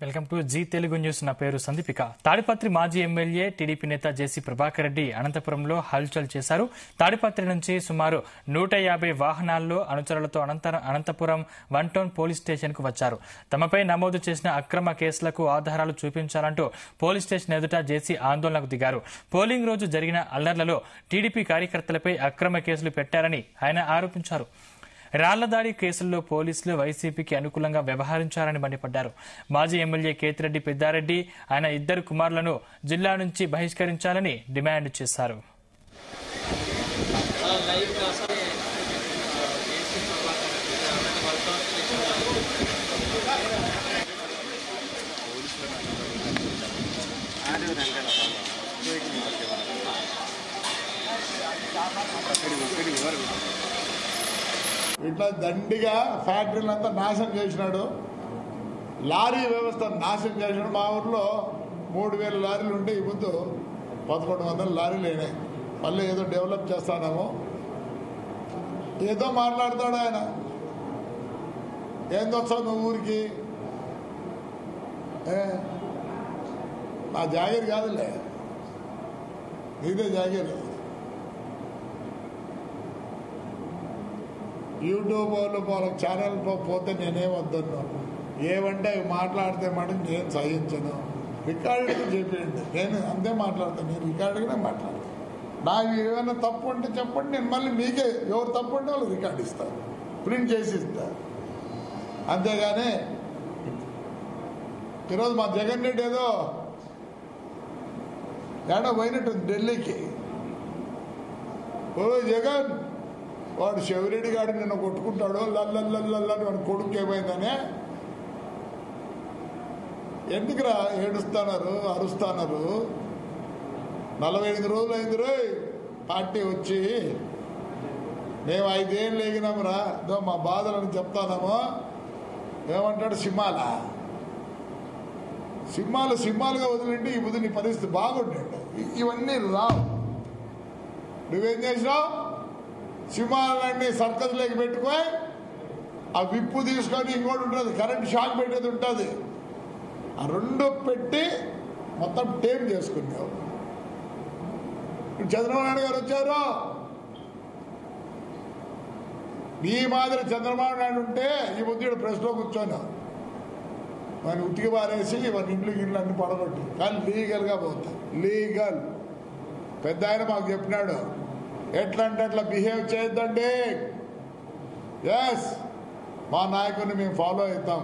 Welcome to Zee Telugu news. నా పేరు సందీపిక. తాడిపత్రి మాజీ ఎమ్మెల్యే టీడీపీ నేత జేసీ ప్రభాకర్ రెడ్డి అనంతపురంలో హల్చల్ చేశారు. తాడిపత్రి నుంచి సుమారు 150 వాహనాల్లో అనుచరులతో అనంతపురం 1 టౌన్ పోలీస్ స్టేషన్ కు వచ్చారు. తమపై నమోదు చేసిన అక్రమ కేసులకు ఆధారాలు చూపించాలంటూ పోలీస్ స్టేషన్ ఎదుట జేసీ ఆందోళనకు దిగారు. పోలింగ్ రోజు జరిగిన అల్లర్లలో టీడీపీ కార్యకర్తలపై అక్రమ కేసులు పెట్టారని ఆయన ఆరోపించారు. రాళ్లదాడి కేసుల్లో పోలీసులు వైసీపీకి అనుకూలంగా వ్యవహరించారని మండిపడ్డారు. మాజీ ఎమ్మెల్యే కేతిరెడ్డి పెద్దారెడ్డి ఆయన 2 కుమారులను జిల్లా నుంచి బహిష్కరించాలని డిమాండ్ చేశారు. ఇట్లా దండిగా ఫ్యాక్టరీలంతా నాశనం చేసినాడు. లారీ వ్యవస్థ నాశనం చేసినాడు. మా ఊర్లో 3000 లారీలు ఉంటే ఈ ముందు 1100 లారీలు అయినాయి. మళ్ళీ ఏదో డెవలప్ చేస్తాడేమో, ఏదో మాట్లాడతాడు ఆయన. ఏందొచ్చావు నువ్వు ఊరికి? నా జాగీర్ కాదులే, నీదే జాగీర్. యూట్యూబ్ వాళ్ళ ఛానల్ పోతే నేనేమొద్దును, ఏమంటే అవి మాట్లాడితే మటుకు నేను సహించను. రికార్డుగా చెప్పండి, నేను అంతే మాట్లాడతాను. నేను రికార్డుగానే మాట్లాడతాను. నాకు ఏమైనా తప్పు ఉంటే చెప్పండి, నేను మళ్ళీ మీకే ఎవరు తప్పు ఉంటే వాళ్ళు రికార్డు ఇస్తాను, ప్రింట్ చేసి ఇస్తాను. అంతేగాని ఈరోజు మా జగన్ రెడ్డి ఏదో పోయినట్టు ఢిల్లీకి. ఓ జగన్, వాడు శివరెడ్డి గారు నిన్న కొట్టుకుంటాడు, లల్లల్లని వాడు కొడుకు ఏమైందనే. ఎందుకురా ఏడుస్తున్నారు, అరుస్తున్నారు? 45 రోజులు అయింది రోయ్ పార్టీ వచ్చి. మేము 5 ఏళ్ళు ఎగినామురా, మా బాధలను చెప్తానేమో. ఏమంటాడు, సింహాలుగా వదిలింటే ఈ బుద్ధి నీ పరిస్థితి బాగుండండి. ఇవన్నీ రావు. నువ్వేం చేసినావు? సింహాలన్నీ సర్కస్లోకి పెట్టుకొని ఆ విప్పు తీసుకొని ఇంకోటి ఉంటుంది, కరెంట్ షాక్ పెట్టేది ఉంటుంది, ఆ 2 పెట్టి మొత్తం టేమ్ చేసుకున్నావు. చంద్రబాబు నాయుడు గారు వచ్చారు. నీ మాదిరి చంద్రబాబు నాయుడు ఉంటే ఈ బుద్ధిడు ప్రెస్లో కూర్చొని వాడిని ఉతికి పారేసి వాడి ఇంట్లో అన్ని పడగొట్టి, కానీ లీగల్గా పోతాయి. లీగల్ పెద్ద ఆయన మాకు చెప్పినాడు, ఎట్లా అంటే అట్లా బిహేవ్ చేయొద్దండి. ఎస్, మా నాయకుడిని మేము ఫాలో అవుతాం.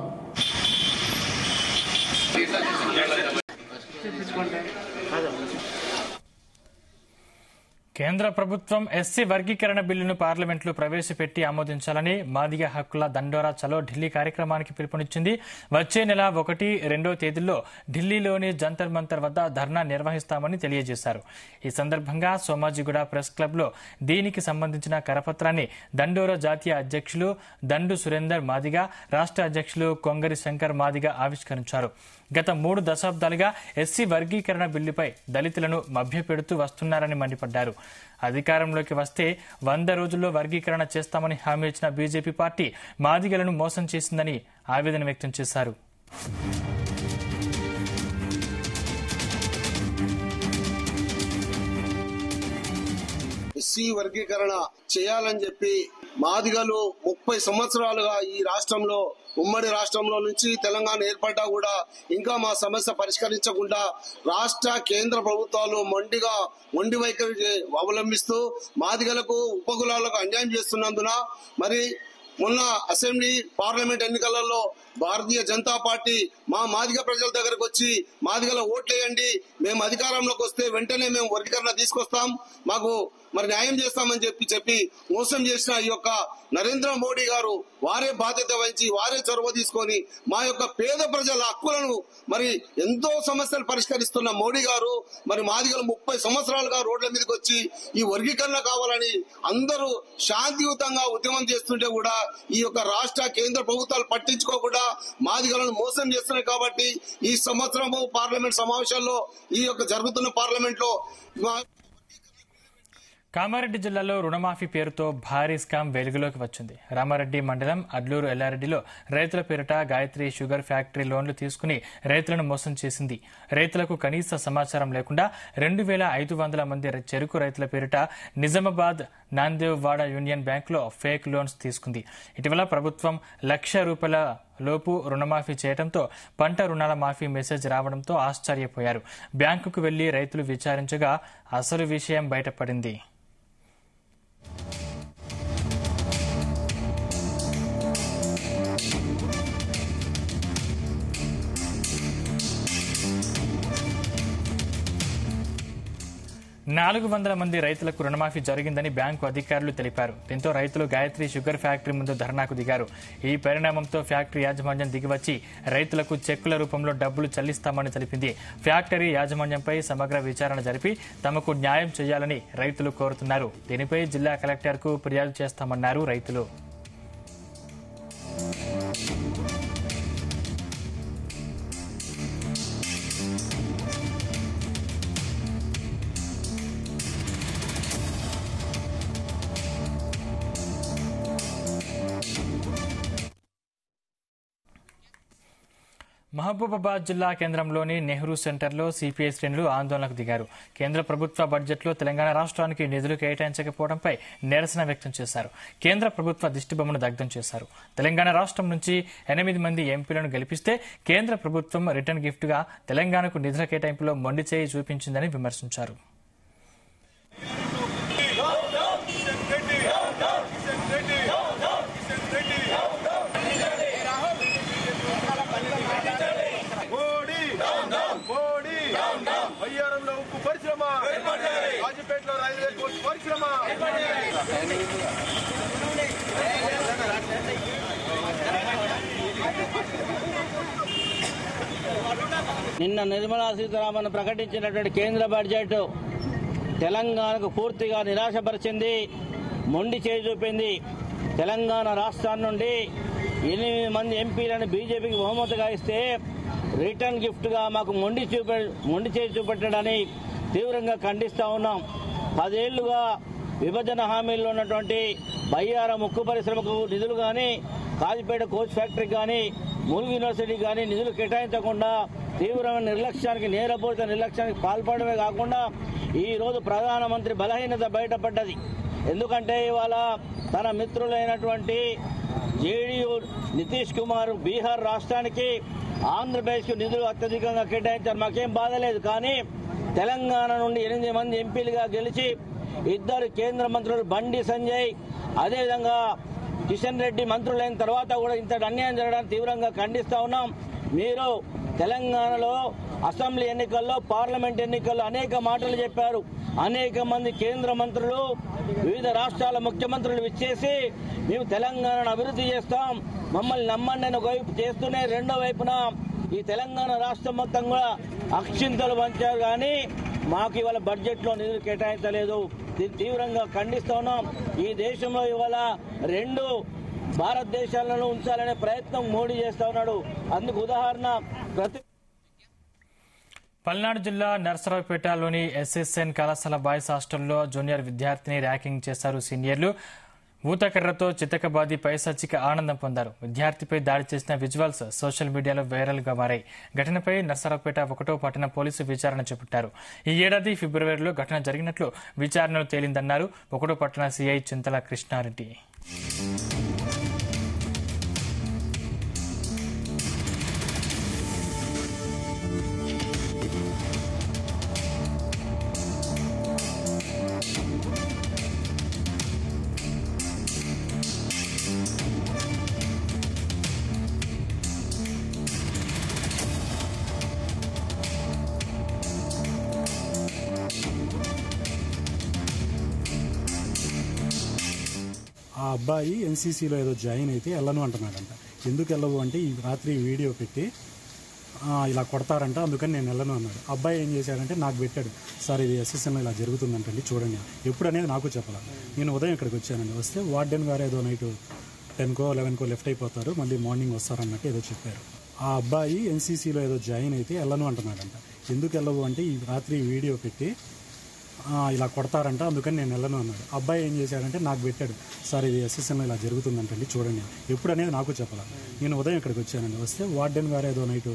కేంద్ర ప్రభుత్వం ఎస్సీ వర్గీకరణ బిల్లును పార్లమెంట్లో ప్రవేశపెట్టి ఆమోదించాలని మాదిగ హక్కుల దండోరా చలో ఢిల్లీ కార్యక్రమానికి పిలుపునిచ్చింది. వచ్చే నెల 1, 2 తేదీల్లో ఢిల్లీలోని జంతర్ మంతర్ వద్ద ధర్నా నిర్వహిస్తామని తెలియజేశారు. ఈ సందర్భంగా సోమాజిగూడ ప్రెస్ క్లబ్ లో దీనికి సంబంధించిన కరపత్రాన్ని దండోరా జాతీయ అధ్యక్షులు దండు సురేందర్ మాదిగ, రాష్ట్ర అధ్యక్షులు కొంగరి శంకర్ మాదిగ ఆవిష్కరించారు. గత 3 దశాబ్దాలుగా ఎస్సీ వర్గీకరణ బిల్లుపై దళితులను మభ్యపెడుతూ వస్తున్నారని మండిపడ్డారు. అధికారంలోకి వస్తే 100 రోజుల్లో వర్గీకరణ చేస్తామని హామీ ఇచ్చిన బీజేపీ పార్టీ మాదిగలను మోసం చేసిందని ఆవేదన వ్యక్తం చేశారు. ఎస్సీ వర్గీకరణ చేయాలని చెప్పి మాదిగలు 30 సంవత్సరాలుగా ఈ రాష్ట్రంలో, ఉమ్మడి రాష్ట్రంలో నుంచి తెలంగాణ ఏర్పడ్డా కూడా ఇంకా మా సమస్య పరిష్కరించకుండా రాష్ట్ర కేంద్ర ప్రభుత్వాలు మొండి వైఖరి అవలంబిస్తూ మాదిగలకు ఉపకులాలకు అన్యాయం చేస్తున్నందున మరి మొన్న అసెంబ్లీ పార్లమెంట్ ఎన్నికలలో భారతీయ జనతా పార్టీ మా మాదిగ ప్రజల దగ్గరకు వచ్చి మాదిగల ఓట్లేయండి, మేము అధికారంలోకి వస్తే వెంటనే మేము వర్గీకరణ తీసుకొస్తాం, మాకు మరి న్యాయం చేస్తామని చెప్పి మోసం చేసిన ఈ యొక్క నరేంద్ర మోడీ గారు వారే బాధ్యత వహించి వారే చొరవ తీసుకొని మా యొక్క పేద ప్రజల హక్కులను మరి ఎంతో సమస్యలు పరిష్కరిస్తున్న మోడీ గారు మరి మాదిగలు 30 సంవత్సరాలుగా రోడ్ల మీదకి వచ్చి ఈ వర్గీకరణ కావాలని అందరూ శాంతియుతంగా ఉద్యమం చేస్తుంటే కూడా ఈ యొక్క రాష్ట్ర కేంద్ర ప్రభుత్వాలు పట్టించుకోకుండా మాదిగలను మోసం చేస్తున్నాయి. కాబట్టి ఈ సంవత్సరము పార్లమెంట్ సమావేశాల్లో ఈ యొక్క జరుగుతున్న పార్లమెంట్ లో కామారెడ్డి జిల్లాలో రుణమాఫీ పేరుతో భారీ స్కామ్ వెలుగులోకి వచ్చింది. రామారెడ్డి మండలం అడ్లూరు ఎల్లారెడ్డిలో రైతుల పేరిట గాయత్రి షుగర్ ఫ్యాక్టరీ లోన్లు తీసుకుని రైతులను మోసం చేసింది. రైతులకు కనీస సమాచారం లేకుండా 2,500 మంది చెరుకు రైతుల పేరిట నిజామాబాద్ నాందేవ్ వాడ యూనియన్ బ్యాంకులో ఫేక్ లోన్స్ తీసుకుంది. ఇటీవల ప్రభుత్వం ₹1,00,000 లోపు రుణమాఫీ చేయడంతో పంట రుణాల మాఫీ మెసేజ్ రావడంతో ఆశ్చర్యపోయారు. బ్యాంకుకు వెళ్లి రైతులు విచారించగా అసలు విషయం బయటపడింది. నాలుగు 400 మంది రైతులకు రుణమాఫీ జరిగిందని బ్యాంకు అధికారులు తెలిపారు. దీంతో రైతులు గాయత్రి షుగర్ ఫ్యాక్టరీ ముందు ధర్నాకు దిగారు. ఈ పరిణామంతో ఫ్యాక్టరీ యాజమాన్యం దిగివచ్చి రైతులకు చెక్కుల రూపంలో డబ్బులు చెల్లిస్తామని తెలిపింది. ఫ్యాక్టరీ యాజమాన్యంపై సమగ్ర విచారణ జరిపి తమకు న్యాయం చేయాలని రైతులు కోరుతున్నారు. దీనిపై జిల్లా కలెక్టర్కు ఫిర్యాదు చేస్తామన్నారు రైతులు. మహబూబాబాద్ జిల్లా కేంద్రంలోని నెహ్రూ సెంటర్లో సిపిఐ శ్రేణులు ఆందోళనకు దిగారు. కేంద్ర ప్రభుత్వ బడ్జెట్లో తెలంగాణ రాష్ట్రానికి నిధులు కేటాయించకపోవడంపై నిరసన వ్యక్తం చేశారు. కేంద్ర ప్రభుత్వ దిష్టిబొమ్మను దగ్ధం చేశారు. తెలంగాణ రాష్ట్రం నుంచి 8 మంది ఎంపీలను గెలిపిస్తే కేంద్ర ప్రభుత్వం రిటర్న్ గిఫ్ట్గా తెలంగాణకు నిధుల కేటాయింపులో మొండి చేయి చూపించిందని విమర్శించారు. నిన్న నిర్మలా సీతారామన్ ప్రకటించినటువంటి కేంద్ర బడ్జెట్ తెలంగాణకు పూర్తిగా నిరాశపరిచింది, మొండి చేయి చూపింది. తెలంగాణ రాష్ట్రం నుండి 8 మంది ఎంపీలను బీజేపీకి బహుమతిగా ఇస్తే రిటర్న్ గిఫ్ట్గా మాకు మొండి చేయి చూపెట్టడాన్ని తీవ్రంగా ఖండిస్తా ఉన్నాం. 10 ఏళ్లుగా విభజన హామీల్లో ఉన్నటువంటి బయ్యారం ఉక్కు పరిశ్రమకు నిధులు కానీ, కాజిపేట కోచ్ ఫ్యాక్టరీ కానీ, ములుగు యూనివర్సిటీ కానీ నిధులు కేటాయించకుండా తీవ్రమైన నిర్లక్ష్యానికి, నేరపూరిత నిర్లక్ష్యానికి పాల్పడమే కాకుండా ఈ రోజు ప్రధానమంత్రి బలహీనత బయటపడ్డది. ఎందుకంటే ఇవాళ తన మిత్రులైనటువంటి జేడీయూ నితీష్ కుమార్ బీహార్ రాష్ట్రానికి, ఆంధ్రప్రదేశ్కు నిధులు అత్యధికంగా కేటాయించారు. మాకేం బాధ లేదు. కానీ తెలంగాణ నుండి 8 మంది ఎంపీలుగా గెలిచి 2 కేంద్ర మంత్రులు బండి సంజయ్, అదేవిధంగా కిషన్ రెడ్డి మంత్రులైన తర్వాత కూడా ఇంతటి అన్యాయం జరగడానికి తీవ్రంగా ఖండిస్తా ఉన్నాం. మీరు తెలంగాణలో అసెంబ్లీ ఎన్నికల్లో, పార్లమెంట్ ఎన్నికల్లో అనేక మాటలు చెప్పారు. అనేక మంది కేంద్ర మంత్రులు, వివిధ రాష్ట్రాల ముఖ్యమంత్రులు ఇచ్చేసి మేము తెలంగాణను అభివృద్ధి చేస్తాం, మమ్మల్ని నమ్మండి అని ఒకవైపు చేస్తూనే రెండో వైపున ఈ తెలంగాణ రాష్ట్రం మొత్తం కూడా అక్షింతలు పంచారు. కానీ మాకు ఇవాళ బడ్జెట్లో నిధులు కేటాయించలేదు. దీన్ని తీవ్రంగా ఖండిస్తా ఉన్నాం. ఈ దేశంలో ఇవాళ 2 భారతదేశాలను ఉంచాలనే ప్రయత్నం మోడీ చేస్తా ఉన్నాడు. అందుకు ఉదాహరణ పల్నాడు జిల్లా నర్సరావుపేటలోని ఎస్ఎస్ఎన్ కళాశాల బాయ్స్ హాస్టల్లో జూనియర్ విద్యార్థిని ర్యాగింగ్ చేశారు సీనియర్లు. ఊతకర్రతో చితకబాది పైశాచిక ఆనందం పొందారు. విద్యార్థిపై దాడి చేసిన విజువల్స్ సోషల్ మీడియాలో వైరల్ గా మారాయి. ఘటనపై నర్సరావుపేట 1వ పట్టణ పోలీసు విచారణ చేపట్టారు. ఈ ఏడాది ఫిబ్రవరిలో ఘటన జరిగినట్లు విచారణలో తేలిందన్నారు 1వ పట్టణ సిఐ చింతల కృష్ణారెడ్డి. ఆ అబ్బాయి ఎన్సీసీలో ఏదో జాయిన్ అయితే వెళ్ళను అంటున్నాడంట. ఎందుకు వెళ్ళవు అంటే ఈ రాత్రి వీడియో పెట్టి ఇలా కొడతారంట, అందుకని నేను వెళ్ళను అన్నాడు. అబ్బాయి ఏం చేశాడంటే నాకు పెట్టాడు, సార్ ఇది ఎస్ఎస్ఎన్లో ఇలా జరుగుతుందంటండి చూడండి. ఎప్పుడు అనేది నాకు చెప్పాలి. నేను ఉదయం ఇక్కడికి వచ్చానండి. వస్తే వార్డెన్ గారు ఏదో నైట్ 10కో 11కో లెఫ్ట్ అయిపోతారు, మళ్ళీ మార్నింగ్ వస్తారన్నట్టు ఏదో చెప్పారు. ఆ అబ్బాయి ఎన్సీసీలో ఏదో జాయిన్ అయితే వెళ్ళను అంటున్నాడంట. ఎందుకు వెళ్ళవు అంటే ఈ రాత్రి వీడియో పెట్టి ఇలా కొడతారంట, అందుకని నేను వెళ్ళను అన్నాడు. అబ్బాయి ఏం చేశాడంటే నాకు పెట్టాడు, సార్ ఇది ఎస్ఎస్ఎన్లో ఇలా జరుగుతుందంటండి చూడండి. ఎప్పుడు అనేది నాకు చెప్పాలి. నేను ఉదయం ఇక్కడికి వచ్చానండి. వస్తే వార్డెన్ గారు ఏదో నైట్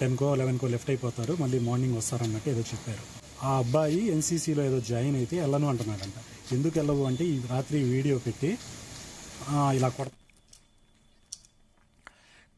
10కో 11కో లెఫ్ట్ అయిపోతారు, మళ్ళీ మార్నింగ్ వస్తారన్నట్టు ఏదో చెప్పారు. ఆ అబ్బాయి ఎన్సీసీలో ఏదో జాయిన్ అయితే వెళ్ళను అంటున్నాడంట. ఎందుకు వెళ్ళవు అంటే ఈ రాత్రి వీడియో పెట్టి ఇలా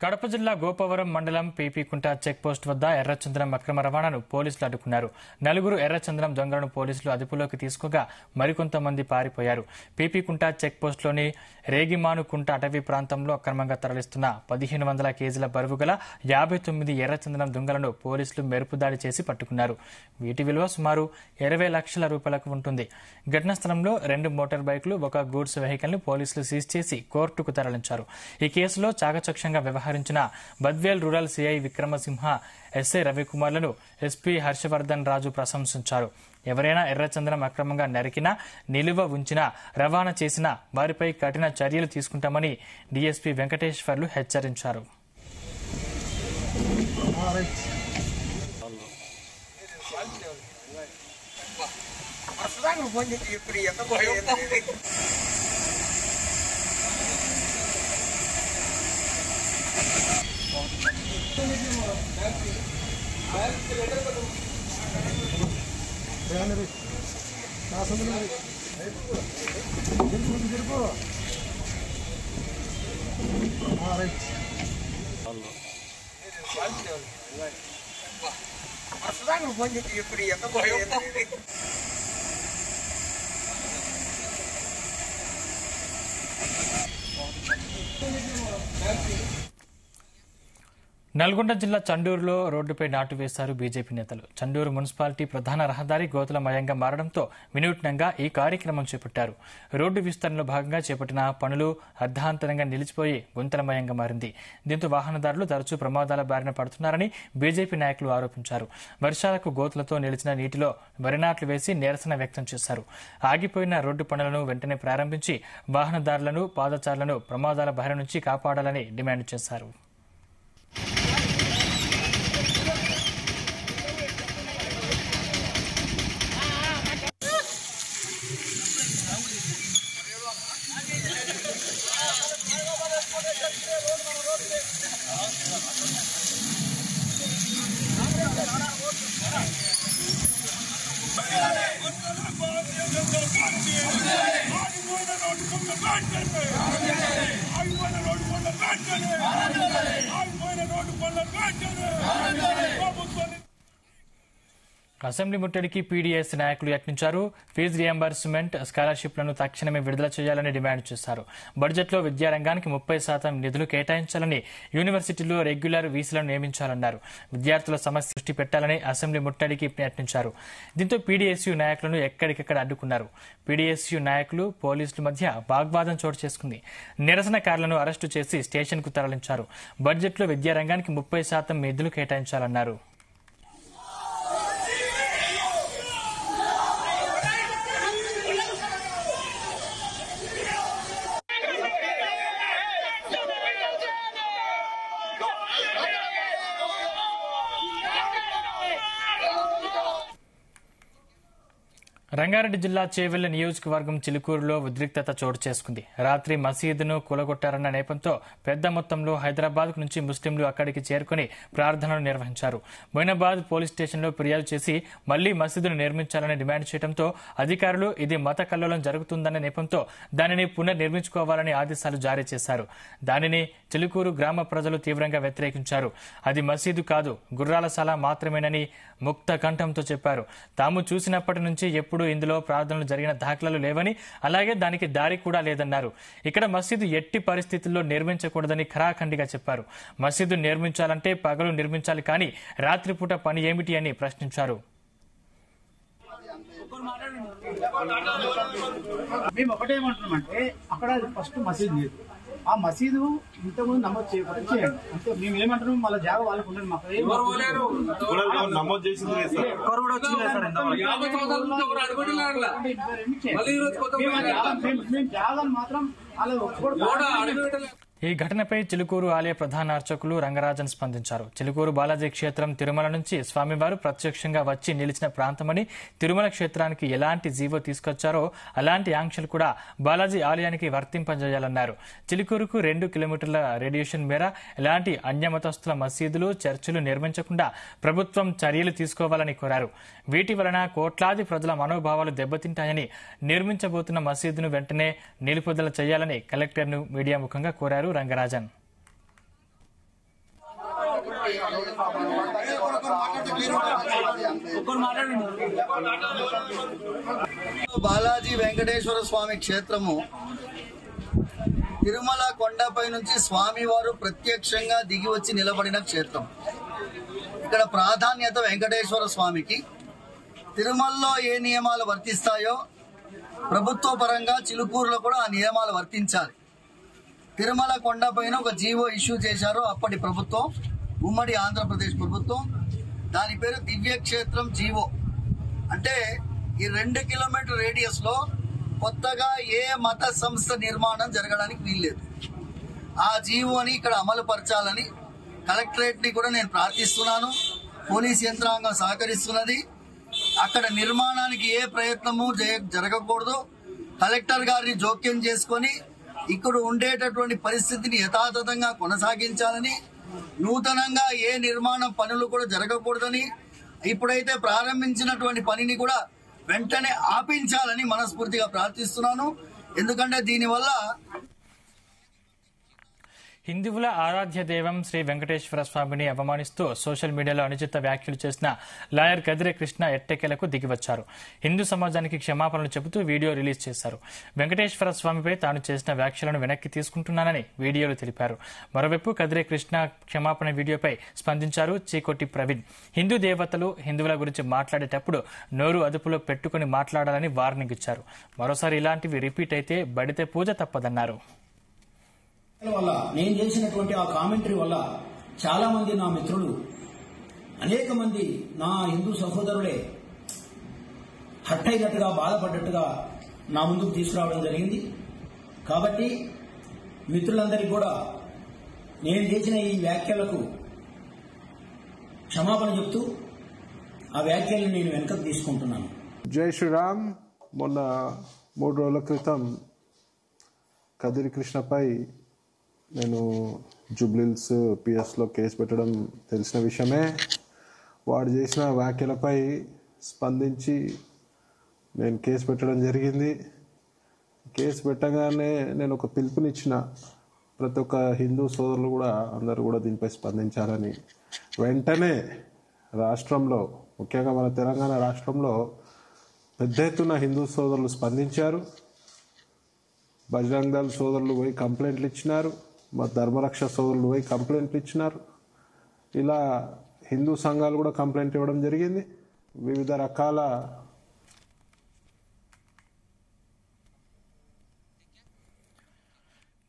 కడప జిల్లా గోపవరం మండలం పీపీకుంట చెక్పోస్ట్ వద్ద ఎర్రచందనం అక్రమ రవాణాను పోలీసులు అడ్డుకున్నారు. 4 ఎర్రచందనం దొంగలను పోలీసులు అదుపులోకి తీసుకోగా మరికొంతమంది పారిపోయారు. పీపీకుంట చెక్పోస్టులోని రేగిమానుకుంట అటవీ ప్రాంతంలో అక్రమంగా తరలిస్తున్న 1500 కేజీల బరువు గల 59 ఎర్రచందనం దొంగలను పోలీసులు మెరుపుదాడి చేసి పట్టుకున్నారు. వీటి విలువ సుమారు 20 లక్షల రూపాయలకు ఉంటుంది. ఘటనా స్థలంలో 2 మోటార్ బైకులు, 1 గూడ్స్ వెహికల్ ను పోలీసులు సీజ్ చేసి కోర్టుకు తరలించారు. ఈ కేసులో చాకచక్యంగా వ్యవహరించిన Badvel rural CI Vikramasimha, SI రవికుమార్లను ఎస్పీ హర్షవర్ధన్ రాజు ప్రశంసించారు. ఎవరైనా ఎర్రచందనం అక్రమంగా నరికినా, నిలువ ఉంచినా, రవాణా చేసినా వారిపై కఠిన చర్యలు తీసుకుంటామని డీఎస్పీ వెంకటేశ్వర్లు హెచ్చరించారు. నల్గొండ జిల్లా చండూరులో రోడ్డుపై నాటు వేశారు బీజేపీ నేతలు. చండూరు మున్సిపాలిటీ ప్రధాన రహదారి గోతులమయంగా మారడంతో వినూత్నంగా ఈ కార్యక్రమం చేపట్టారు. రోడ్డు విస్తరణలో భాగంగా చేపట్టిన పనులు అర్ధాంతరంగా నిలిచిపోయి గుంతలమయంగా మారింది. దీంతో వాహనదారులు తరచూ ప్రమాదాల బారిన పడుతున్నారని బీజేపీ నాయకులు ఆరోపించారు. వర్షాలకు గోతులతో నిలిచిన నీటిలో వరినాట్లు వేసి నిరసన వ్యక్తం చేశారు. ఆగిపోయిన రోడ్డు పనులను వెంటనే ప్రారంభించి వాహనదారులను, పాదచారులను ప్రమాదాల బారి నుంచి కాపాడాలని డిమాండ్ చేశారు. అసెంబ్లీ ముట్టడికి పీడీఎస్ నాయకులు యత్నించారు. ఫీజు రియంబర్స్మెంట్, స్కాలర్షిప్లను తక్షణమే విడుదల చేయాలని డిమాండ్ చేశారు. బడ్జెట్లో విద్యారంగానికి 30% నిధులు కేటాయించాలని, యూనివర్సిటీల్లో రెగ్యులర్ వీసీలను నియమించాలన్నారు. విద్యార్థుల సమస్య దృష్టి పెట్టాలని అసెంబ్లీ ముట్టడికి యత్నించారు. దీంతో పీడీఎస్యూ నాయకులను ఎక్కడికెక్కడ అడ్డుకున్నారు. పీడీఎస్యూ నాయకులు, పోలీసుల మధ్య వాగ్వాదం చోటు చేసుకుంది. నిరసనకారులను అరెస్టు చేసి స్టేషన్కు తరలించారు. బడ్జెట్లో విద్యారంగానికి 30% నిధులు కేటాయించాలన్నారు. రంగారెడ్డి జిల్లా చేవెళ్ల నియోజకవర్గం చిలుకూరులో ఉద్రిక్తత చోటు చేసుకుంది. రాత్రి మసీదును కూలగొట్టారన్న నేపంతో పెద్ద మొత్తంలో హైదరాబాద్ నుంచి ముస్లింలు అక్కడికి చేరుకుని ప్రార్థనలు నిర్వహించారు. మొయినాబాద్ పోలీస్ స్టేషన్లో ఫిర్యాదు చేసి మళ్లీ మసీదును నిర్మించాలని డిమాండ్ చేయడంతో అధికారులు ఇది మత కల్లోలం జరుగుతుందన్న నేపంతో దానిని పునర్నిర్మించుకోవాలని ఆదేశాలు జారీ చేశారు. దానిని చిలుకూరు గ్రామ ప్రజలు తీవ్రంగా వ్యతిరేకించారు. అది మసీదు కాదు, గుర్రాలశాల మాత్రమేనని ముక్త కంఠంతో చెప్పారు. తాము చూసినప్పటి నుంచి ఎప్పుడు ఇందులో ప్రార్థనలు జరిగిన దాఖలాలు లేవని, అలాగే దానికి దారి కూడా లేదన్నారు. ఇక్కడ మసీదు ఎట్టి పరిస్థితుల్లో నిర్మించకూడదని ఖరాఖండిగా చెప్పారు. మసీదు నిర్మించాలంటే పగలు నిర్మించాలి, కానీ రాత్రిపూట పని ఏమిటి అని ప్రశ్నించారు. మేము ఒకటేమంటున్నామంటే అక్కడ ఫస్ట్ మసీదు లేదు. ఆ మసీదు ఇంతకుముందు నమోదు చేయండి. అంటే మేము ఏమంటున్నాం, వాళ్ళ జాగా వాళ్ళకు ఉండదు. మాకు నమోదు చేసింది మేము జాగాను మాత్రం అలా ఒప్పుకోవడం. ఈ ఘటనపై చిలుకూరు ఆలయ ప్రధాన అర్చకులు రంగరాజన్ స్పందించారు. చిలుకూరు బాలాజీ క్షేత్రం తిరుమల నుంచి స్వామివారు ప్రత్యక్షంగా వచ్చి నిలిచిన ప్రాంతమని, తిరుమల క్షేత్రానికి ఎలాంటి జీవో తీసుకొచ్చారో అలాంటి ఆంక్షలు కూడా బాలాజీ ఆలయానికి వర్తింపజేయాలన్నారు. చిలుకూరుకు 2 కిలోమీటర్ల రేడియేషన్ మేర ఎలాంటి అన్యమతస్థుల మసీదులు, చర్చిలు నిర్మించకుండా ప్రభుత్వం చర్యలు తీసుకోవాలని కోరారు. వీటి వలన కోట్లాది ప్రజల మనోభావాలు దెబ్బతింటాయని, నిర్మించబోతున్న మసీదును వెంటనే నిలుపుదల చేయాలని కలెక్టర్ను మీడియా ముఖంగా కోరారు రంగరాజన్. బాలాజీ వెంకటేశ్వర స్వామి క్షేత్రము తిరుమల కొండపై నుంచి స్వామివారు ప్రత్యక్షంగా దిగి వచ్చి నిలబడిన క్షేత్రం. ఇక్కడ ప్రాధాన్యత వెంకటేశ్వర స్వామికి. తిరుమలలో ఏ నియమాలు వర్తిస్తాయో ప్రభుత్వ పరంగా చిలుకూరులో కూడా ఆ నియమాలు వర్తించాలి. తిరుమల కొండపైన ఒక జీవో ఇష్యూ చేశారు అప్పటి ప్రభుత్వం, ఉమ్మడి ఆంధ్రప్రదేశ్ ప్రభుత్వం. దాని పేరు దివ్యక్షేత్రం జీవో. అంటే ఈ 2 కిలోమీటర్ రేడియస్ లో కొత్తగా ఏ మత సంస్థ నిర్మాణం జరగడానికి వీల్లేదు. ఆ జీవోని ఇక్కడ అమలు పరచాలని కలెక్టరేట్ ని కూడా నేను ప్రార్థిస్తున్నాను. పోలీస్ యంత్రాంగం సహకరిస్తున్నది. అక్కడ నిర్మాణానికి ఏ ప్రయత్నము జరగకూడదు. కలెక్టర్ గారిని జోక్యం చేసుకొని ఇక్కడ ఉండేటటువంటి పరిస్థితిని యథాతథంగా కొనసాగించాలని, నూతనంగా ఏ నిర్మాణ పనులు కూడా జరగకూడదని, ఇప్పుడైతే ప్రారంభించినటువంటి పనిని కూడా వెంటనే ఆపించాలని మనస్ఫూర్తిగా ప్రార్థిస్తున్నాను. ఎందుకంటే దీనివల్ల హిందువుల ఆరాధ్య దైవం శ్రీ వెంకటేశ్వర స్వామిని అవమానిస్తూ సోషల్ మీడియాలో అనుచిత వ్యాఖ్యలు చేసిన లాయర్ కదిరే కృష్ణ ఎట్టకేలకు దిగివచ్చారు. హిందూ సమాజానికి క్షమాపణలు చెబుతూ వీడియో రిలీజ్ చేశారు. వెంకటేశ్వర స్వామిపై తాను చేసిన వ్యాఖ్యలను వెనక్కి తీసుకుంటున్నానని వీడియోలో తెలిపారు. మరోవైపు కదిరే కృష్ణ క్షమాపణ వీడియోపై స్పందించారు చీకొట్టి ప్రవీణ్. హిందూ దేవతలు, హిందువుల గురించి మాట్లాడేటప్పుడు నోరు అదుపులో పెట్టుకుని మాట్లాడాలని వార్నింగ్ ఇచ్చారు. మరోసారి ఇలాంటివి రిపీట్ అయితే బడితే పూజ తప్పదన్నారు. వల్ల నేను చేసినటువంటి ఆ కామెంటరీ వల్ల చాలా మంది నా మిత్రులు, అనేక మంది నా హిందూ సహోదరులే హట్ అయినట్టుగా, బాధపడ్డట్టుగా నా ముందుకు తీసుకురావడం జరిగింది. కాబట్టి మిత్రులందరికీ కూడా నేను చేసిన ఈ వ్యాఖ్యలకు క్షమాపణ చెప్తూ ఆ వ్యాఖ్యలను నేను వెనకకు తీసుకుంటున్నాను. జై శ్రీరామ్. మొన్న 3 రోజుల క్రితం కదిరి కృష్ణపై నేను జూబ్లీహిల్స్ పిఎస్లో కేసు పెట్టడం తెలిసిన విషయమే. వాడు చేసిన వ్యాఖ్యలపై స్పందించి నేను కేసు పెట్టడం జరిగింది. కేసు పెట్టగానే నేను ఒక పిలుపునిచ్చిన ప్రతి ఒక్క హిందూ సోదరులు కూడా అందరూ కూడా దీనిపై స్పందించాలని. వెంటనే రాష్ట్రంలో, ముఖ్యంగా మన తెలంగాణ రాష్ట్రంలో పెద్ద ఎత్తున హిందూ సోదరులు స్పందించారు. బజరంగ్ దళ్ సోదరులు పోయి కంప్లైంట్లు ఇచ్చినారు. మా ధర్మరక్ష సోదరులు పోయి కంప్లైంట్లు ఇచ్చినారు. ఇలా హిందూ సంఘాలు కూడా కంప్లైంట్ ఇవ్వడం జరిగింది. వివిధ రకాల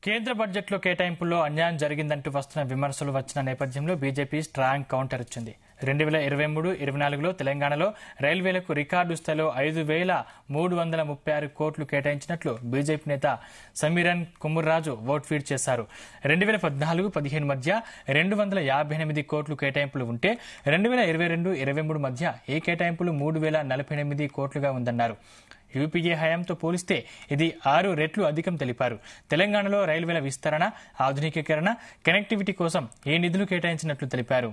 కేంద్ర బడ్జెట్లో కేటాయింపుల్లో అన్యాయం జరిగిందంటూ వస్తున్న విమర్శలు వచ్చిన నేపథ్యంలో బీజేపీ స్ట్రాంగ్ కౌంటర్ ఇచ్చింది. 2023-24లో తెలంగాణలో రైల్వేలకు రికార్డు స్థాయిలో 5,336 కోట్లు కేటాయించినట్లు బీజేపీ నేత సమీరన్ కుముర్రాజు ఓట్ ఫీడ్ చేశారు. 2014-15 మధ్య 258 కోట్లు కేటాయింపులు ఉంటే 2022-23 మధ్య ఈ కేటాయింపులు 3,048 కోట్లుగా ఉందన్నారు. యూపీఏ హయాంతో పోలిస్తే ఇది 6 రెట్లు అధికం తెలిపారు. తెలంగాణలో రైల్వేల విస్తరణ, ఆధునికీకరణ, కనెక్టివిటీ కోసం ఈ నిధులు కేటాయించినట్లు తెలిపారు.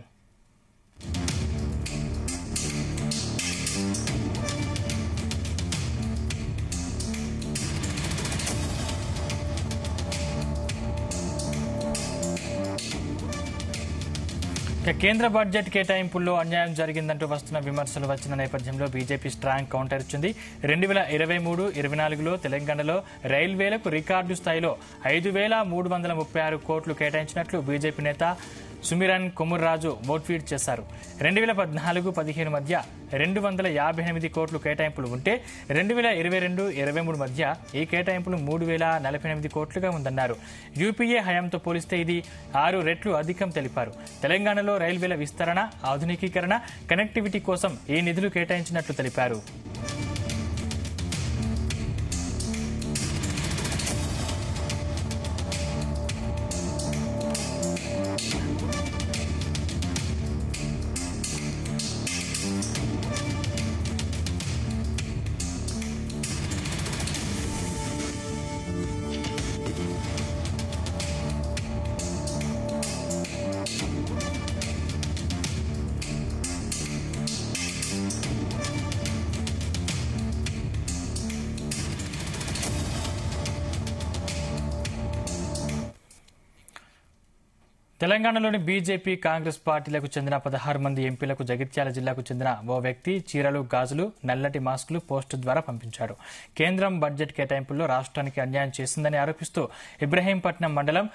కేంద్ర బడ్జెట్ కేటాయింపుల్లో అన్యాయం జరిగిందంటూ వస్తున్న విమర్శలు వచ్చిన నేపథ్యంలో బీజేపీ స్ట్రాంగ్ కౌంటర్ ఇచ్చింది. 2023-24లో తెలంగాణలో రైల్వేలకు రికార్డు స్థాయిలో 5,336 కోట్లు కేటాయించినట్లు బీజేపీ నేత సుమిరన్ కుముర్రాజు ఓట్ ఫీడ్ చేశారు. 2014-15 మధ్య 258 కోట్లు కేటాయింపులు ఉంటే 2022-23 మధ్య ఈ కేటాయింపులు 3,048 కోట్లుగా ఉందన్నారు. యూపీఏ హయాంతో పోలిస్తే ఇది 6 రెట్లు అధికం తెలిపారు. తెలంగాణలో రైల్వేల విస్తరణ, ఆధునికీకరణ, కనెక్టివిటీ కోసం ఈ నిధులు కేటాయించినట్లు తెలిపారు. తెలంగాణలోని బీజేపీ కాంగ్రెస్ పార్టీలకు చెందిన 16 మంది ఎంపీలకు జగిత్యాల జిల్లాకు చెందిన ఓ వ్యక్తి చీరలు గాజులు నల్లటి మాస్కులు పోస్టు ద్వారా పంపించాడు. కేంద్రం బడ్జెట్ కేటాయింపుల్లో రాష్ట్రానికి అన్యాయం చేసిందని ఆరోపిస్తూ ఇబ్రహీంపట్నం మండలం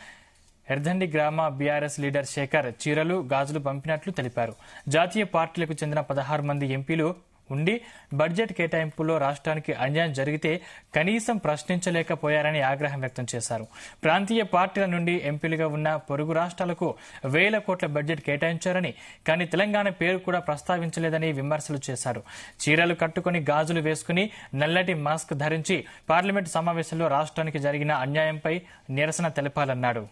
ఎర్దండి గ్రామ బీఆర్ఎస్ లీడర్ శేఖర్ చీరలు గాజులు పంపినట్లు తెలిపారు. జాతీయ పార్టీలకు చెందిన 16 మంది ఎంపీలు ఉండి బడ్జెట్ కేటాయింపుల్లో రాష్ట్రానికి అన్యాయం జరిగితే కనీసం ప్రశ్నించలేకపోయారని ఆగ్రహం వ్యక్తం చేశారు. ప్రాంతీయ పార్టీల నుండి ఎంపీలుగా ఉన్న పొరుగు రాష్ట్రాలకు వేల కోట్ల బడ్జెట్ కేటాయించారని, కానీ తెలంగాణ పేరు కూడా ప్రస్తావించలేదని విమర్శలు చేశారు. చీరలు కట్టుకుని గాజులు వేసుకుని నల్లటి మాస్క్ ధరించి పార్లమెంటు సమావేశంలో రాష్ట్రానికి జరిగిన అన్యాయంపై నిరసన తెలపాలన్నాడు.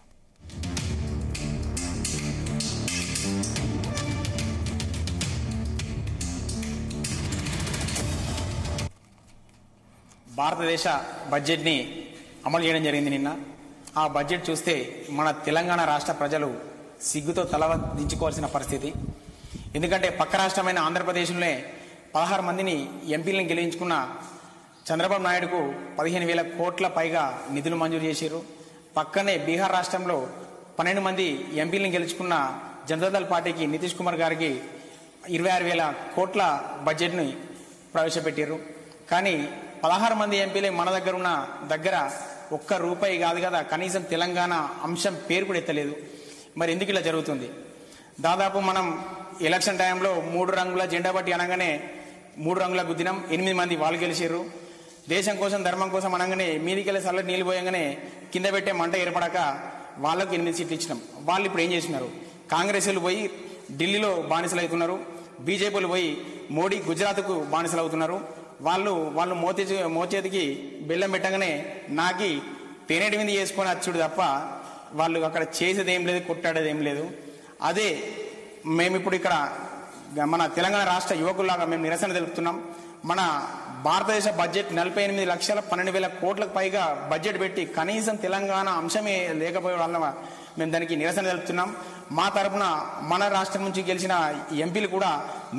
భారతదేశ బడ్జెట్ని అమలు చేయడం జరిగింది నిన్న. ఆ బడ్జెట్ చూస్తే మన తెలంగాణ రాష్ట్ర ప్రజలు సిగ్గుతో తల దించుకోవాల్సిన పరిస్థితి. ఎందుకంటే పక్క రాష్ట్రమైన ఆంధ్రప్రదేశ్లోనే 16 మందిని ఎంపీలను గెలిపించుకున్న చంద్రబాబు నాయుడుకు 15,000 కోట్ల పైగా నిధులు మంజూరు చేశారు. పక్కనే బీహార్ రాష్ట్రంలో 12 మంది ఎంపీలను గెలుచుకున్న జనతాదళ్ పార్టీకి నితీష్ కుమార్ గారికి 26,000 కోట్ల బడ్జెట్ని ప్రవేశపెట్టారు. కానీ 16 మంది ఎంపీలే మన దగ్గర ఒక్క రూపాయి కాదు కదా, కనీసం తెలంగాణ అంశం పేరు కూడా ఎత్తలేదు. మరి ఎందుకు ఇలా జరుగుతుంది? దాదాపు మనం ఎలక్షన్ టైంలో 3 రంగుల జెండా బట్టి అనగానే 3 రంగుల గుద్దినం, 8 మంది వాళ్ళు గెలిచారు. దేశం కోసం ధర్మం కోసం అనగానే మీదికెళ్ళి చల్ల నీళ్ళు పోయంగానే కింద పెట్టే మంట ఏర్పడక వాళ్ళకు 8 సీట్లు ఇచ్చినాం. వాళ్ళు ఇప్పుడు ఏం చేసినారు? కాంగ్రెస్లు పోయి ఢిల్లీలో బానిసలు అవుతున్నారు, బీజేపీలు పోయి మోడీ గుజరాత్కు బానిసలు అవుతున్నారు. వాళ్ళు మోచేతికి బెల్లం పెట్టగానే నాకి తేనెటి మీద చేసుకొని వచ్చుడు తప్ప వాళ్ళు అక్కడ చేసేది ఏం లేదు, కొట్టాడేది ఏం లేదు. అదే మేము ఇప్పుడు ఇక్కడ మన తెలంగాణ రాష్ట్ర యువకుల్లాగా మేము నిరసన తెలుపుతున్నాం. మన భారతదేశ బడ్జెట్ 48,12,000 కోట్లకు పైగా బడ్జెట్ పెట్టి కనీసం తెలంగాణ అంశమే లేకపోవడం వల్ల మేము దానికి నిరసన తెలుపుతున్నాం. మా తరఫున మన రాష్ట్రం నుంచి గెలిచిన ఎంపీలు కూడా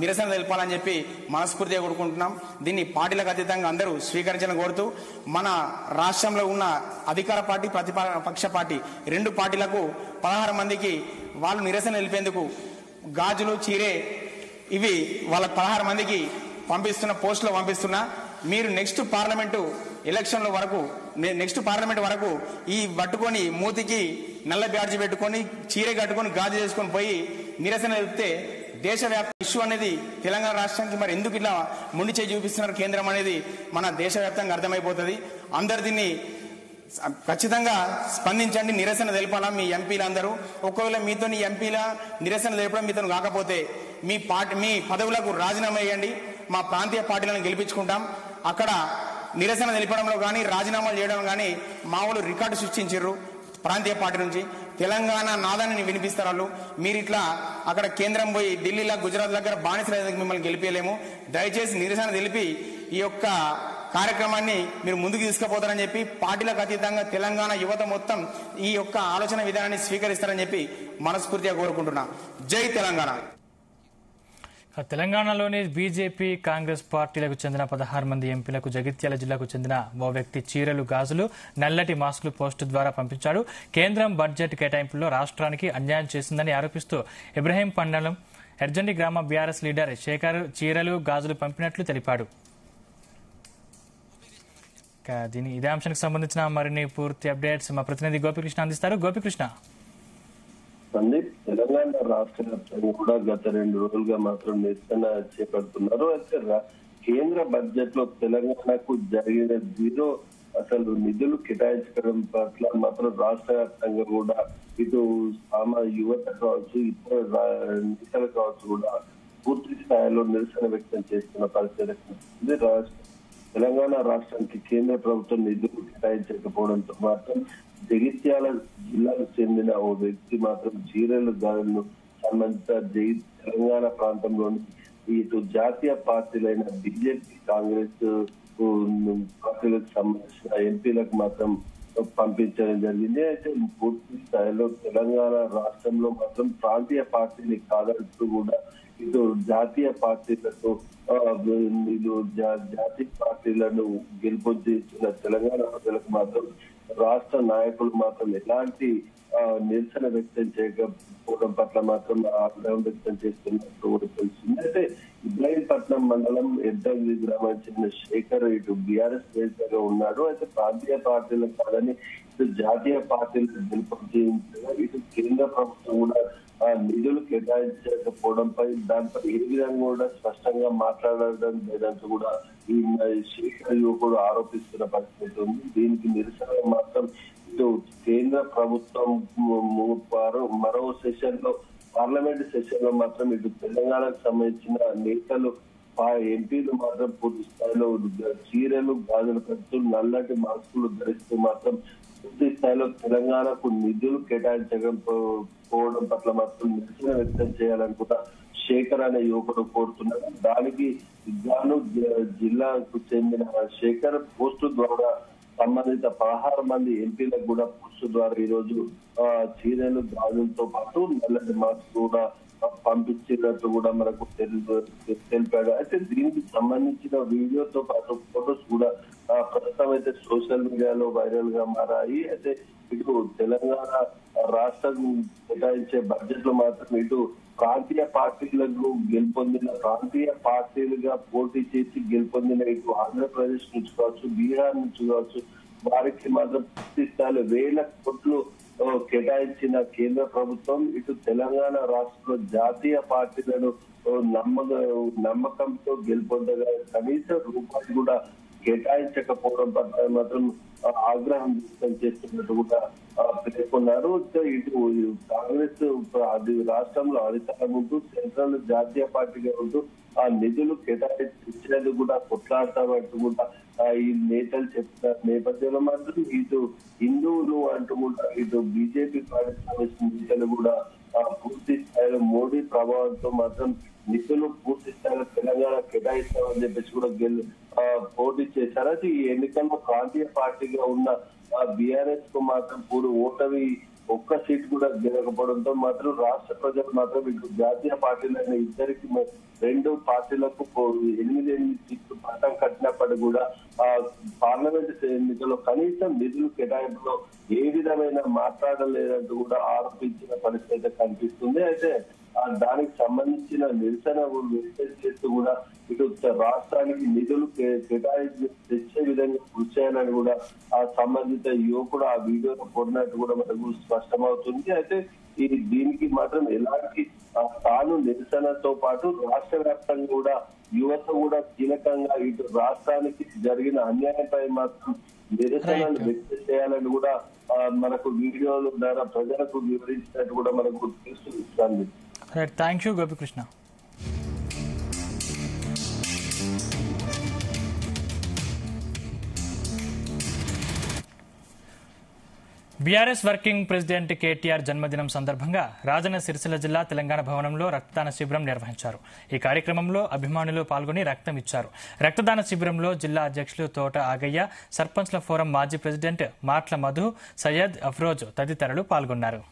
నిరసన తెలపాలని చెప్పి మనస్ఫూర్తిగా కోరుకుంటున్నాం. దీన్ని పార్టీలకు అతీతంగా అందరూ స్వీకరించాలని కోరుతూ మన రాష్ట్రంలో ఉన్న అధికార పార్టీ ప్రతిపక్ష పార్టీ 2 పార్టీలకు 16 మందికి వాళ్ళు నిరసన తెలిపేందుకు గాజులు చీరే ఇవి వాళ్ళ 16 మందికి పోస్టులో పంపిస్తున్నా. మీరు నెక్స్ట్ పార్లమెంటు వరకు ఈ పట్టుకొని మూతికి నల్ల బ్యాడ్జి పెట్టుకొని చీర కట్టుకొని గాజు చేసుకొని పోయి నిరసన తెలిపితే దేశవ్యాప్త ఇష్యూ అనేది తెలంగాణ రాష్ట్రానికి మరి ఎందుకు ఇలా ముండి చేయి చూపిస్తున్నారు కేంద్రం అనేది మన దేశవ్యాప్తంగా అర్థమైపోతుంది. అందరు దీన్ని ఖచ్చితంగా స్పందించండి, నిరసన తెలపాలా మీ ఎంపీలందరూ. ఒకవేళ మీతో ఎంపీల నిరసన తెలపడం మీతో కాకపోతే మీ పదవులకు రాజీనామా చేయండి. మా ప్రాంతీయ పార్టీలను గెలిపించుకుంటాం. అక్కడ నిరసన తెలపడంలో కానీ రాజీనామాలు చేయడం కానీ మా వాళ్ళు రికార్డు సృష్టించారు. ప్రాంతీయ పార్టీ నుంచి తెలంగాణ నాదాన్ని వినిపిస్తారు వాళ్ళు. మీరు ఇట్లా అక్కడ కేంద్రం పోయి ఢిల్లీలో గుజరాత్ దగ్గర బానిసల మిమ్మల్ని గెలిపేయలేము. దయచేసి నిరసన తెలిపి ఈ యొక్క కార్యక్రమాన్ని మీరు ముందుకు తీసుకుపోతారని చెప్పి పార్టీలకు అతీతంగా తెలంగాణ యువత మొత్తం ఈ యొక్క ఆలోచన విధానాన్ని స్వీకరిస్తారని చెప్పి మనస్ఫూర్తిగా కోరుకుంటున్నా. జై తెలంగాణ. తెలంగాణలోని బీజేపీ కాంగ్రెస్ పార్టీలకు చెందిన 16 మంది ఎంపీలకు జగిత్యాల జిల్లాకు చెందిన ఓ వ్యక్తి చీరలు గాజులు నల్లటి మాస్కులు పోస్టు ద్వారా పంపించాడు. కేంద్రం బడ్జెట్ కేటాయింపుల్లో రాష్ట్రానికి అన్యాయం చేసిందని ఆరోపిస్తూ ఇబ్రహీం మండలం ఎర్జండి గ్రామ బీఆర్ఎస్ లీడర్ శేఖర్ చీరలు గాజులు పంపినట్లు తెలిపాడు. ఇదే అంశానికి సంబంధించిన మరిన్ని పూర్తి అప్డేట్స్ మా ప్రతినిధి గోపికృష్ణ అందిస్తారు. గోపికృష్ణ. సందీప్, తెలంగాణ రాష్ట్ర వ్యాప్తంగా కూడా గత 2 రోజులుగా మాత్రం నిరసన చేపడుతున్నారు. అయితే కేంద్ర బడ్జెట్ లో తెలంగాణకు జరిగిన జీరో అసలు నిధులు కేటాయించడం పట్ల మాత్రం రాష్ట్ర వ్యాప్తంగా కూడా ఇటు యువత కావచ్చు, ఇతర నేతలు కావచ్చు కూడా పూర్తి స్థాయిలో నిరసన వ్యక్తం చేస్తున్న పరిస్థితి. తెలంగాణ రాష్ట్రానికి కేంద్ర ప్రభుత్వం నిధులు కేటాయించకపోవడంతో మాత్రం జగిత్యాల జిల్లాకు చెందిన ఓ వ్యక్తి మాత్రం చీరలు గాజులను సంబంధిత తెలంగాణ ప్రాంతంలోని ఇటు జాతీయ పార్టీలైన బీజేపీ కాంగ్రెస్ పార్టీలకు సంబంధించిన ఎంపీలకు మాత్రం పంపించడం జరిగింది. అయితే పూర్తి స్థాయిలో తెలంగాణ రాష్ట్రంలో మాత్రం ప్రాంతీయ పార్టీని కాదంటూ కూడా ఇటు జాతీయ పార్టీలకు జాతీయ పార్టీలను గెలుపొందించిన తెలంగాణ ప్రజలకు మాత్రం రాష్ట్ర నాయకులు మాత్రం ఎలాంటి నిరసన వ్యక్తం చేయకపోవడం పట్ల మాత్రం ఆగ్రహం వ్యక్తం చేస్తున్నట్టు కూడా తెలిసింది. అయితే ఇబ్రాహీంపట్నం మండలం ఎడ్డంగి గ్రామానికి చెందిన శేఖర్ ఇటు బీఆర్ఎస్ నేతగా ఉన్నాడు. అయితే ప్రాంతీయ పార్టీలకు కాదని ఇటు జాతీయ పార్టీలకు గెలుపొందించగా ఇటు కేంద్ర ప్రభుత్వం కూడా నిధులు కేటాయించకపోవడంపై దానిపై ఏ విధంగా కూడా స్పష్టంగా మాట్లాడడం లేదంటూ కూడా ఈ శేఖర్ యువకుడు ఆరోపిస్తున్న పరిస్థితి ఉంది. దీనికి నిరసన మాత్రం ఇటు కేంద్ర ప్రభుత్వం మరో సెషన్ లో పార్లమెంట్ సెషన్ లో మాత్రం ఇటు తెలంగాణకు సంబంధించిన నేతలు ఎంపీలు మాత్రం పూర్తి స్థాయిలో చీరలు గాజులు కడుతూ నల్లటి మాస్కులు ధరిస్తూ మాత్రం పూర్తి స్థాయిలో తెలంగాణకు నిధులు కేటాయించకపోవడం పట్ల మాత్రం నిరసన వ్యక్తం చేయాలని కూడా శేఖర్ అనే యువకుడు కోరుతున్నారు. దానికి గాను జిల్లాకు చెందిన శేఖర్ పోస్టు ద్వారా సంబంధిత 16 మంది ఎంపీలకు కూడా పోస్టు ద్వారా ఈ రోజు చీరలు గాజులతో పాటు నల్లటి మాస్క్ కూడా పంపించినట్టు కూడా మనకు తెలిపాడు. అయితే దీనికి సంబంధించిన వీడియోతో పాటు ఫోటోస్ కూడా ప్రస్తుతం అయితే సోషల్ మీడియాలో వైరల్ గా మారాయి. అయితే ఇటు తెలంగాణ రాష్ట్రం కేటాయించే బడ్జెట్ లో మాత్రం ఇటు ప్రాంతీయ పార్టీలకు గెలుపొందిన ప్రాంతీయ పార్టీలుగా పోటీ చేసి గెలుపొందిన ఇటు ఆంధ్రప్రదేశ్ నుంచి కావచ్చు, బీహార్ నుంచి కావచ్చు, వారికి మాత్రం పూర్తి స్థాయిలో 1000 కోట్లు కేటాయించిన కేంద్ర ప్రభుత్వం ఇటు తెలంగాణ రాష్ట్రంలో జాతీయ పార్టీలను నమ్మకంతో గెలుపొందగా కనీసం రూపాయలు కూడా కేటాయించకపోవడం పట్ల మాత్రం ఆగ్రహం వ్యక్తం చేస్తున్నట్టు కూడా పేర్కొన్నారు. ఇటు కాంగ్రెస్ రాష్ట్రంలో అధికారం ఉంటూ సెంట్రల్ జాతీయ పార్టీగా ఉంటూ ఆ నిధులు కేటాయించేందుకు కూడా కొట్లాడతామంటూ కూడా ఈ నేతలు చెప్తున్నారు. నేపథ్యంలో మాత్రం ఇటు హిందువులు అంటూ కూడా ఇటు బీజేపీ పార్టీ సంబంధించిన నేతలు కూడా పూర్తి స్థాయిలో మోడీ ప్రభావంతో మాత్రం నిధులు పూర్తి స్థాయిలో తెలంగాణ కేటాయిస్తామని చెప్పేసి కూడా పోటీ చేశారు. అది ఈ ఎన్నికల్లో ప్రాంతీయ పార్టీగా ఉన్న బీఆర్ఎస్ కు మాత్రం ఓటమి ఒక్క సీట్ కూడా గెలకపోవడంతో మాత్రం రాష్ట్ర ప్రజలు మాత్రం ఇటు జాతీయ పార్టీలైన ఇద్దరికి 2 పార్టీలకు 8 సీట్లు పట్టం కట్టినప్పటికీ కూడా పార్లమెంట్ ఎన్నికల్లో కనీసం నిధులు కేటాయింపులో ఏ విధమైన మాట్లాడలేదంటూ కూడా ఆరోపించిన పరిస్థితి కనిపిస్తుంది. అయితే దానికి సంబంధించిన నిరసన వ్యక్తం చేస్తూ కూడా ఇటు రాష్ట్రానికి నిధులు కేటాయించి తెచ్చే విధంగా కృషి చేయాలని కూడా ఆ సంబంధిత యువకుడు ఆ వీడియోను కోరినట్టు కూడా మనకు స్పష్టమవుతుంది. అయితే దీనికి మాత్రం ఎలాంటి తాను నిరసనతో పాటు రాష్ట్ర వ్యాప్తంగా కూడా యువత కూడా కీలకంగా ఇటు రాష్ట్రానికి జరిగిన అన్యాయంపై మాత్రం నిరసనలు వ్యక్తం చేయాలని కూడా మనకు వీడియోల ద్వారా ప్రజలకు వివరించినట్టు కూడా మనకు తెలుస్తుంది. Thank you Gopikrishna. BRS working president KTR జన్మదినం సందర్భంగా రాజన్న సిరిసిల్ల జిల్లా తెలంగాణ భవనంలో రక్తదాన శిబిరం నిర్వహించారు. ఈ కార్యక్రమంలో అభిమానులు పాల్గొని రక్తం ఇచ్చారు. రక్తదాన శిబిరంలో జిల్లా అధ్యక్షులు తోట ఆగయ్య, సర్పంచ్ల ఫోరం మాజీ ప్రెసిడెంట్ మాట్ల మధు, సయ్యద్ అఫ్రోజ్ తదితరులు పాల్గొన్నారు.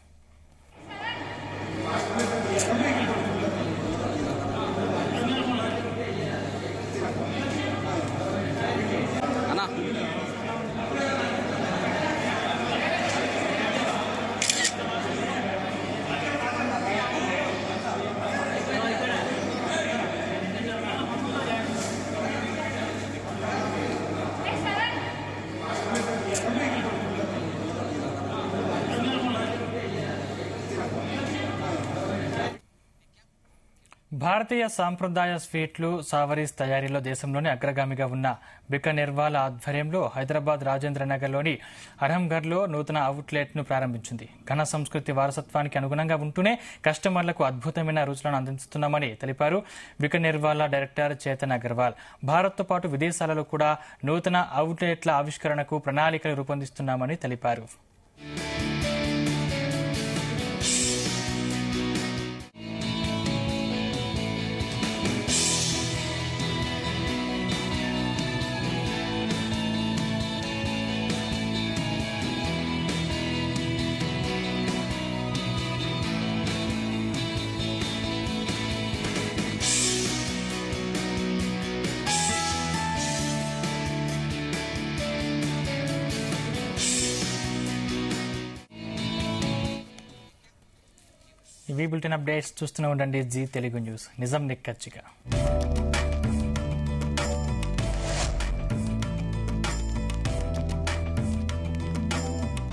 భారతీయ సాంప్రదాయ స్వీట్లు సావరీస్ తయారీలో దేశంలోనే అగ్రగామిగా ఉన్న బికనెర్వాల్ ఆధ్వర్యంలో హైదరాబాద్ రాజేంద్రనగర్లోని అర్హంఘర్లో నూతన అవుట్లెట్ ను ప్రారంభించింది. ఘన సంస్కృతి వారసత్వానికి అనుగుణంగా ఉంటూనే కస్టమర్లకు అద్భుతమైన రుచులను అందిస్తున్నామని తెలిపారు బికనెర్వాల్ డైరెక్టర్ చేతన్ అగర్వాల్. భారత్తో పాటు విదేశాలలో కూడా నూతన అవుట్లెట్ల ఆవిష్కరణకు ప్రణాళికలు రూపొందిస్తున్నామని తెలిపారు. ఇవి బులెటిన్ అప్డేట్స్ చూస్తూనే ఉండండి జీ తెలుగు న్యూస్, నిజం నిక్కచ్చిగా.